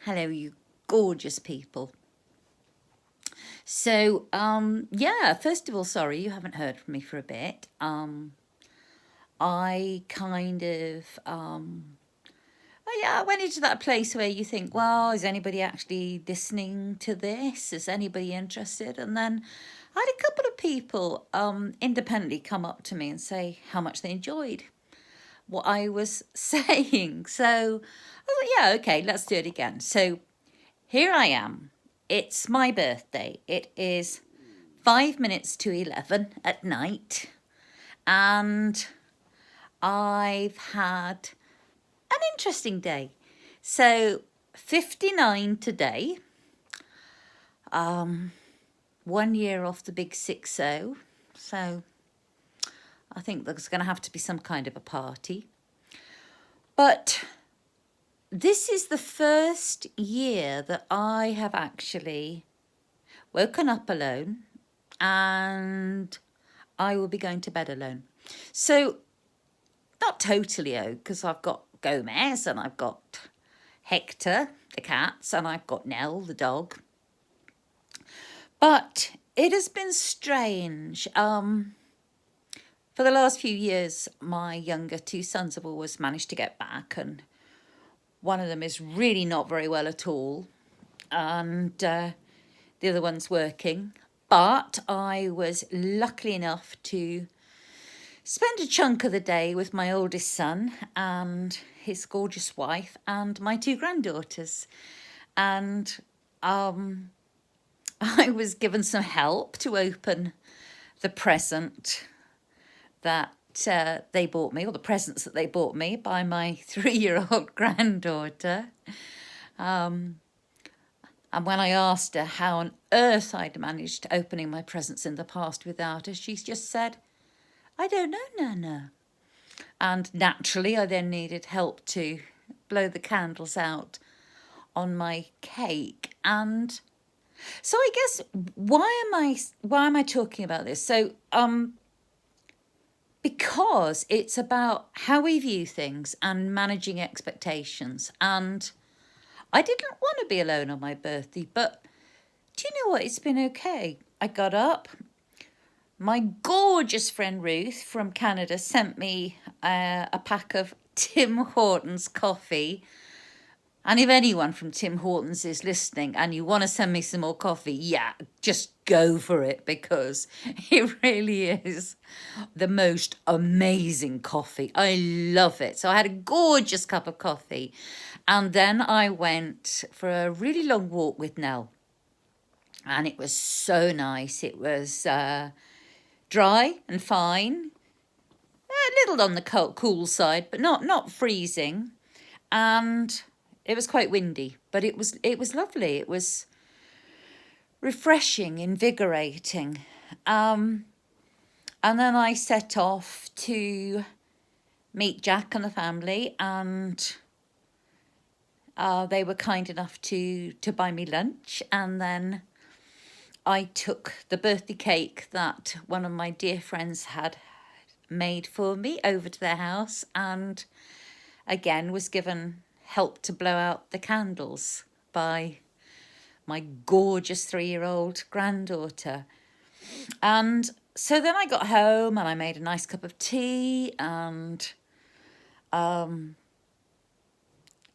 Hello, you gorgeous people. So, yeah, first of all, sorry you haven't heard from me for a bit. I kind of, yeah, I went into that place where you think, well, is anybody actually listening to this? Is anybody interested? And then I had a couple of people independently come up to me and say how much they enjoyed what I was saying. So I was like, yeah, okay, let's do it again. So here I am. It's my birthday. It is 5 minutes to 11 at night. And I've had an interesting day. So 59 today. 1 year off the big 60. So I think there's going to have to be some kind of a party. But this is the first year that I have actually woken up alone and I will be going to bed alone. So, not totally because I've got Gomez and I've got Hector, the cats, and I've got Nell, the dog. But it has been strange. For the last few years, my younger two sons have always managed to get back, and one of them is really not very well at all, and the other one's working. But I was lucky enough to spend a chunk of the day with my oldest son and his gorgeous wife and my two granddaughters. And I was given some help to open the present that they bought me, or the presents that they bought me by my 3-year-old granddaughter. And when I asked her how on earth I'd managed opening my presents in the past without her, she's just said, I don't know, Nana. And naturally, I then needed help to blow the candles out on my cake. And so I guess why am I talking about this? So because it's about how we view things and managing expectations. And I didn't want to be alone on my birthday, but do you know what? It's been okay. I got up. My gorgeous friend Ruth from Canada sent me a pack of Tim Hortons coffee. And if anyone from Tim Hortons is listening and you want to send me some more coffee, yeah, just go for it, because it really is the most amazing coffee. I love it. So I had a gorgeous cup of coffee. And then I went for a really long walk with Nell. And it was so nice. It was dry and fine. A little on the cool side, but not freezing. And it was quite windy, but it was lovely. It was refreshing, invigorating. And then I set off to meet Jack and the family, and they were kind enough to buy me lunch. And then I took the birthday cake that one of my dear friends had made for me over to their house, and again was given help to blow out the candles by my gorgeous 3-year-old granddaughter. And so then I got home and I made a nice cup of tea, and I'd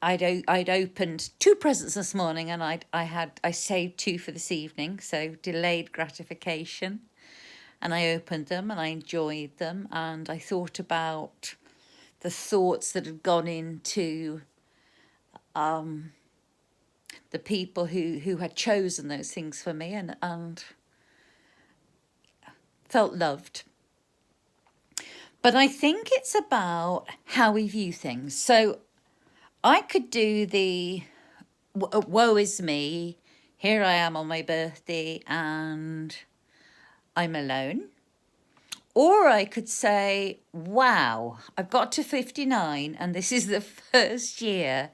opened 2 presents this morning, and I saved 2 for this evening, so delayed gratification. And I opened them and I enjoyed them, and I thought about the thoughts that had gone into the people who had chosen those things for me, and felt loved. But I think it's about how we view things. So I could do the woe is me, here I am on my birthday and I'm alone. Or I could say, wow, I've got to 59 and this is the first year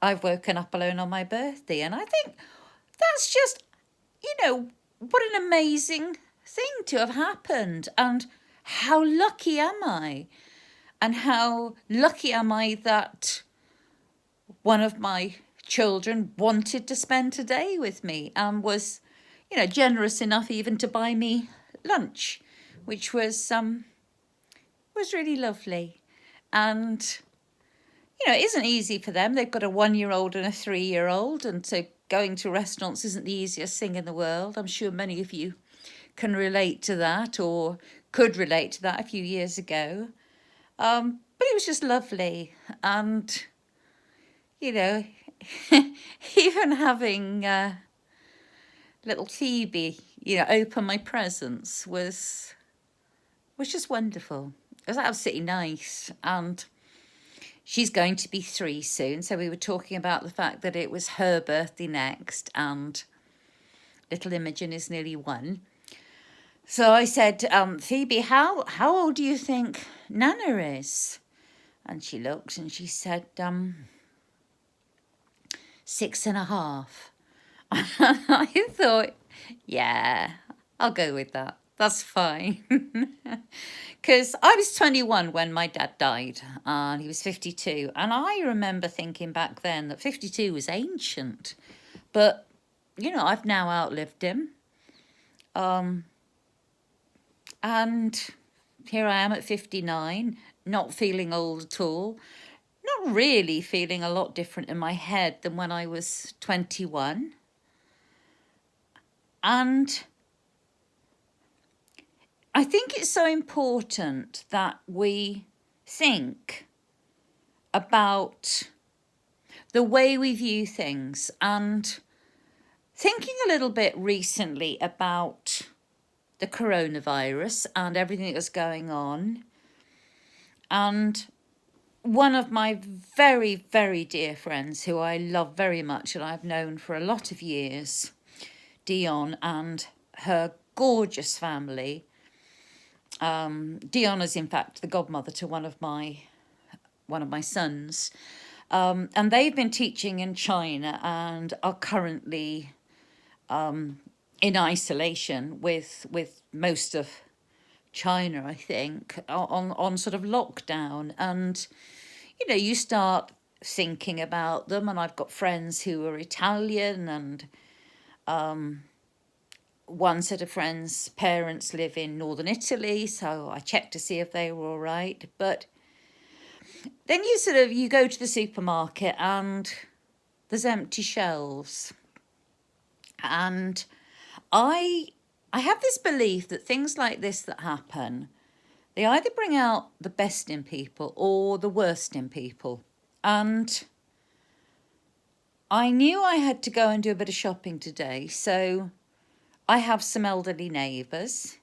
I've woken up alone on my birthday. And I think that's just, what an amazing thing to have happened. And how lucky am I? And how lucky am I that one of my children wanted to spend a day with me and was, generous enough even to buy me lunch, which was really lovely. And, it isn't easy for them. They've got a 1-year-old and a 3-year-old, and so going to restaurants isn't the easiest thing in the world. I'm sure many of you can relate to that, or could relate to that a few years ago. But it was just lovely. And, even having little Phoebe, open my presents was just wonderful. It was absolutely nice. And she's going to be 3 soon. So we were talking about the fact that it was her birthday next, and little Imogen is nearly 1. So I said, Phoebe, how old do you think Nana is? And she looked and she said, 6.5. I thought, yeah, I'll go with that. That's fine. Because I was 21 when my dad died, and he was 52. And I remember thinking back then that 52 was ancient. But, I've now outlived him. And here I am at 59, not feeling old at all. Not really feeling a lot different in my head than when I was 21. And I think it's so important that we think about the way we view things, and thinking a little bit recently about the coronavirus and everything that was going on. And one of my very, very dear friends, who I love very much and I've known for a lot of years, Dion, and her gorgeous family. Dion is in fact the godmother to one of my sons, and they've been teaching in China and are currently in isolation with most of China, I think, on sort of lockdown. And you start thinking about them, and I've got friends who are Italian, and one set of friends' parents live in northern Italy, so I checked to see if they were all right. But then you go to the supermarket and there's empty shelves. And I have this belief that things like this that happen, they either bring out the best in people or the worst in people. And I knew I had to go and do a bit of shopping today, so I have some elderly neighbours,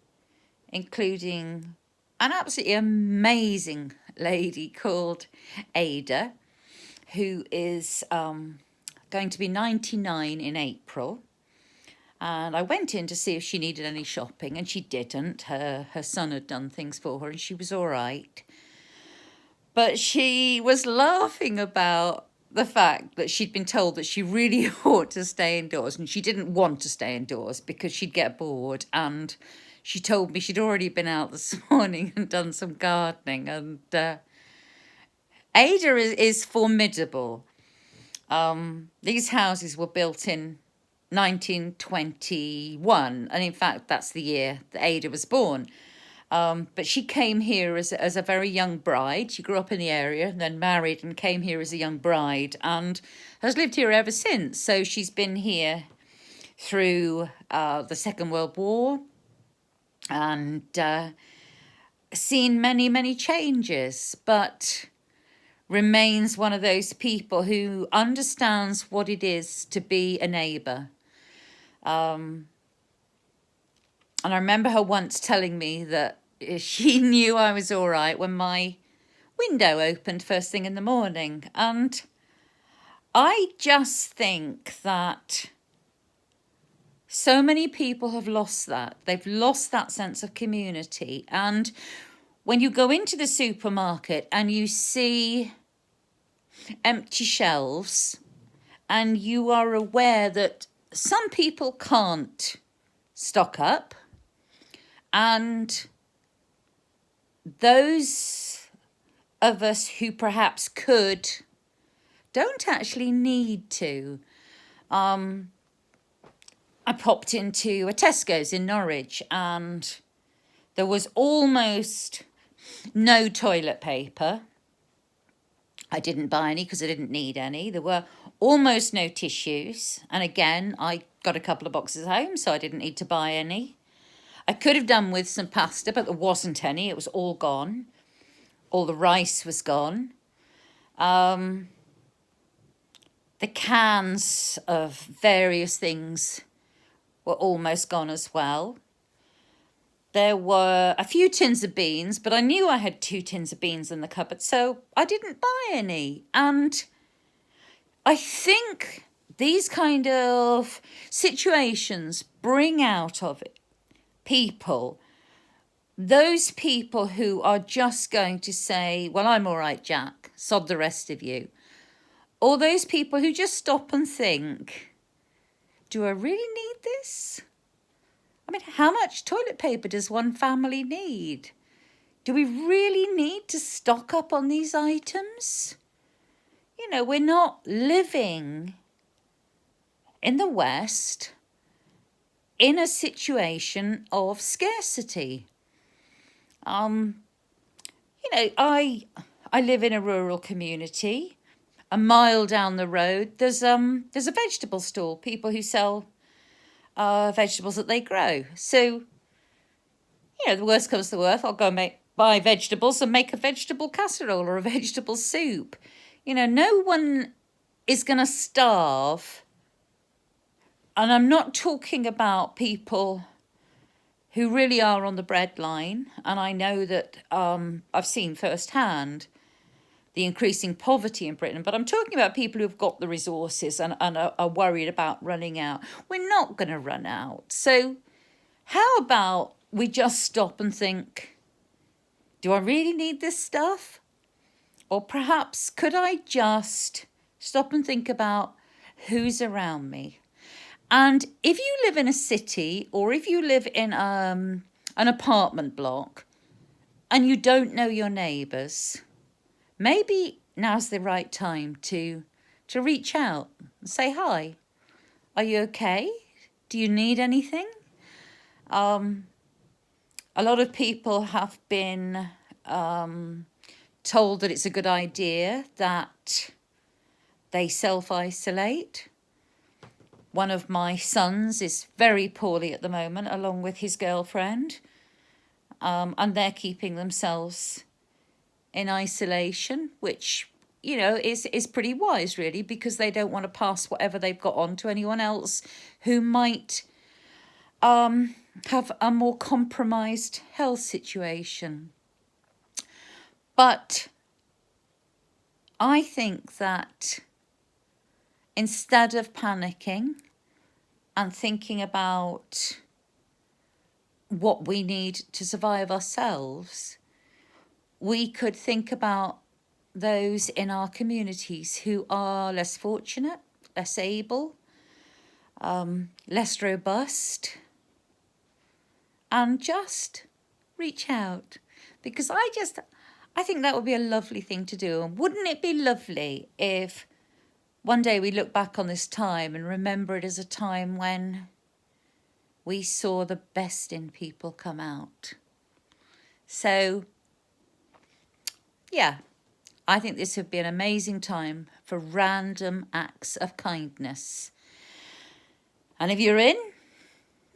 including an absolutely amazing lady called Ada, who is going to be 99 in April. And I went in to see if she needed any shopping, and she didn't. Her son had done things for her and she was all right. But she was laughing about the fact that she'd been told that she really ought to stay indoors, and she didn't want to stay indoors because she'd get bored. And she told me she'd already been out this morning and done some gardening. And Ada is formidable. These houses were built in 1921, and in fact that's the year that Ada was born. But she came here as a very young bride. She grew up in the area and then married and came here as a young bride and has lived here ever since. So she's been here through the Second World War and seen many, many changes, but remains one of those people who understands what it is to be a neighbour. And I remember her once telling me that she knew I was all right when my window opened first thing in the morning. And I just think that so many people have lost that. They've lost that sense of community. And when you go into the supermarket and you see empty shelves and you are aware that some people can't stock up, and those of us who perhaps could don't actually need to. I popped into a Tesco's in Norwich and there was almost no toilet paper. I didn't buy any because I didn't need any. There were almost no tissues. And again, I got a couple of boxes home, so I didn't need to buy any. I could have done with some pasta, but there wasn't any. It was all gone. All the rice was gone. The cans of various things were almost gone as well. There were a few tins of beans, but I knew I had 2 tins of beans in the cupboard, so I didn't buy any. And I think these kind of situations bring out of it people, those people who are just going to say, well, I'm all right, Jack, sod the rest of you. Or those people who just stop and think, do I really need this? I mean, how much toilet paper does one family need? Do we really need to stock up on these items? You know, we're not living in the West in a situation of scarcity. You know, I live in a rural community. A mile down the road, there's a vegetable stall, people who sell vegetables that they grow. So, you know, the worst comes to the worst, I'll go buy vegetables and make a vegetable casserole or a vegetable soup. You know, no one is going to starve. And I'm not talking about people who really are on the breadline. And I know that I've seen firsthand the increasing poverty in Britain, but I'm talking about people who've got the resources and are worried about running out. We're not going to run out. So how about we just stop and think, do I really need this stuff? Or perhaps could I just stop and think about who's around me? And if you live in a city or if you live in an apartment block and you don't know your neighbours, maybe now's the right time to reach out and say, hi, are you okay? Do you need anything? A lot of people have been told that it's a good idea that they self-isolate. One of my sons is very poorly at the moment, along with his girlfriend, and they're keeping themselves in isolation, which, you know, is pretty wise, really, because they don't want to pass whatever they've got on to anyone else who might have a more compromised health situation. But I think that instead of panicking and thinking about what we need to survive ourselves, we could think about those in our communities who are less fortunate, less able, less robust, and just reach out. Because I think that would be a lovely thing to do. And wouldn't it be lovely if one day we look back on this time and remember it as a time when we saw the best in people come out? So, yeah, I think this would be an amazing time for random acts of kindness. And if you're in,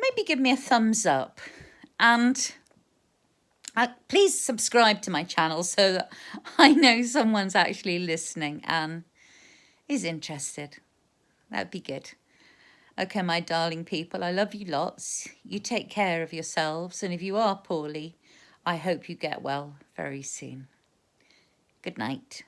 maybe give me a thumbs up. And please subscribe to my channel so that I know someone's actually listening and is interested. That'd be good. Okay, my darling people, I love you lots. You take care of yourselves. And if you are poorly, I hope you get well very soon. Good night.